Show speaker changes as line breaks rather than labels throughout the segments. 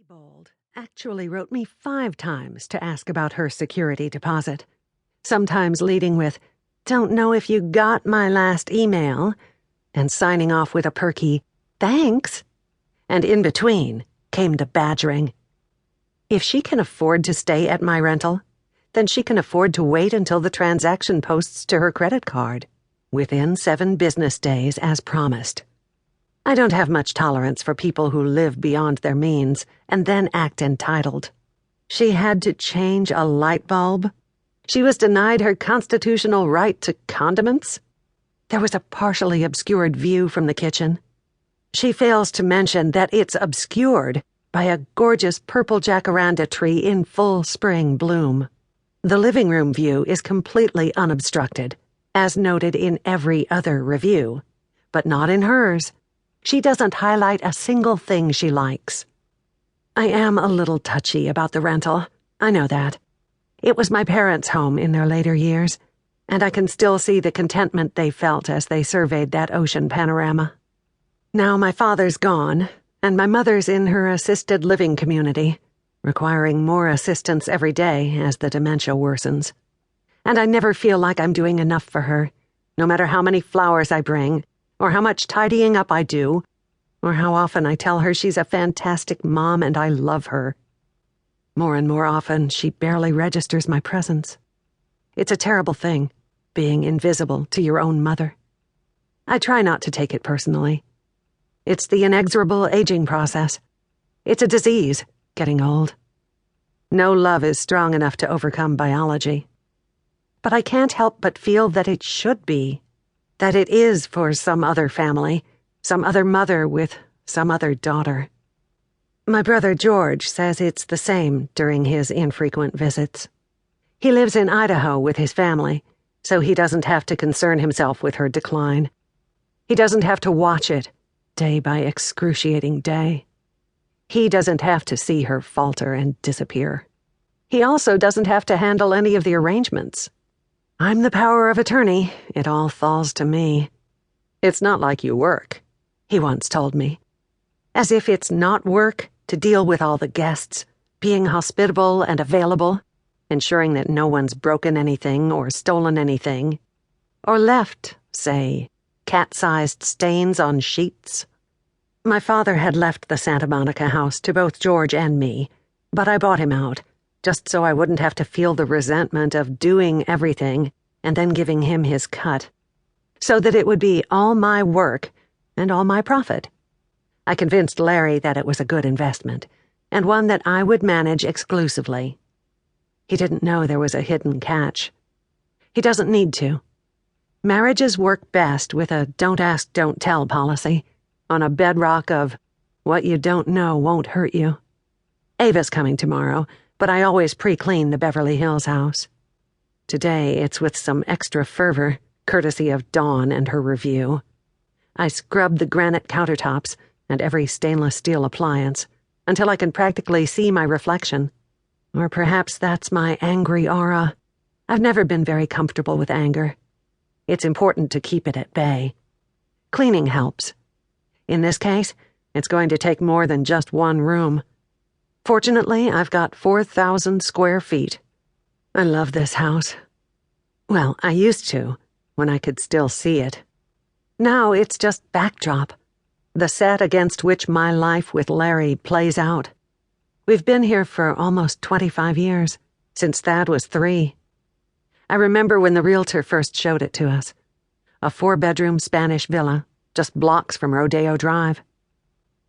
bold, actually wrote me 5 times to ask about her security deposit, sometimes leading with, "Don't know if you got my last email," and signing off with a perky, "Thanks." And in between came the badgering. If she can afford to stay at my rental, then she can afford to wait until the transaction posts to her credit card, within 7 business days as promised. I don't have much tolerance for people who live beyond their means and then act entitled. She had to change a light bulb. She was denied her constitutional right to condiments. There was a partially obscured view from the kitchen. She fails to mention that it's obscured by a gorgeous purple jacaranda tree in full spring bloom. The living room view is completely unobstructed, as noted in every other review, but not in hers. She doesn't highlight a single thing she likes. I am a little touchy about the rental. I know that. It was my parents' home in their later years, and I can still see the contentment they felt as they surveyed that ocean panorama. Now my father's gone, and my mother's in her assisted living community, requiring more assistance every day as the dementia worsens. And I never feel like I'm doing enough for her, no matter how many flowers I bring, or how much tidying up I do, or how often I tell her she's a fantastic mom and I love her. More and more often, she barely registers my presence. It's a terrible thing, being invisible to your own mother. I try not to take it personally. It's the inexorable aging process. It's a disease, getting old. No love is strong enough to overcome biology. But I can't help but feel that it should be. That it is for some other family, some other mother with some other daughter. My brother George says it's the same during his infrequent visits. He lives in Idaho with his family, so he doesn't have to concern himself with her decline. He doesn't have to watch it, day by excruciating day. He doesn't have to see her falter and disappear. He also doesn't have to handle any of the arrangements. I'm the power of attorney. It all falls to me. "It's not like you work," he once told me. As if it's not work to deal with all the guests, being hospitable and available, ensuring that no one's broken anything or stolen anything, or left, say, cat-sized stains on sheets. My father had left the Santa Monica house to both George and me, but I bought him out, just so I wouldn't have to feel the resentment of doing everything and then giving him his cut, so that it would be all my work and all my profit. I convinced Larry that it was a good investment, and one that I would manage exclusively. He didn't know there was a hidden catch. He doesn't need to. Marriages work best with a don't ask, don't tell policy, on a bedrock of what you don't know won't hurt you. Ava's coming tomorrow, but I always pre-clean the Beverly Hills house. Today, it's with some extra fervor, courtesy of Dawn and her review. I scrub the granite countertops and every stainless steel appliance until I can practically see my reflection. Or perhaps that's my angry aura. I've never been very comfortable with anger. It's important to keep it at bay. Cleaning helps. In this case, it's going to take more than just one room. Fortunately, I've got 4,000 square feet. I love this house. Well, I used to, when I could still see it. Now it's just backdrop, the set against which my life with Larry plays out. We've been here for almost 25 years, since Thad was 3. I remember when the realtor first showed it to us. A 4-bedroom Spanish villa, just blocks from Rodeo Drive.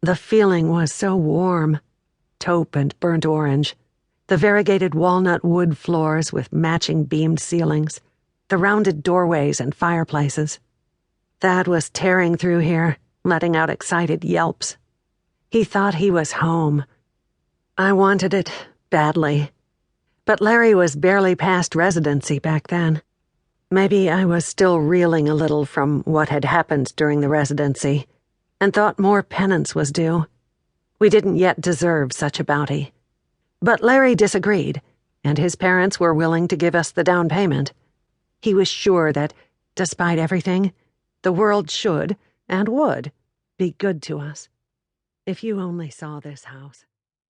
The feeling was so warm. Taupe and burnt orange, the variegated walnut wood floors with matching beamed ceilings, the rounded doorways and fireplaces. Thad was tearing through here, letting out excited yelps. He thought he was home. I wanted it badly, but Larry was barely past residency back then. Maybe I was still reeling a little from what had happened during the residency, and thought more penance was due. We didn't yet deserve such a bounty. But Larry disagreed, and his parents were willing to give us the down payment. He was sure that, despite everything, the world should, and would, be good to us. If you only saw this house.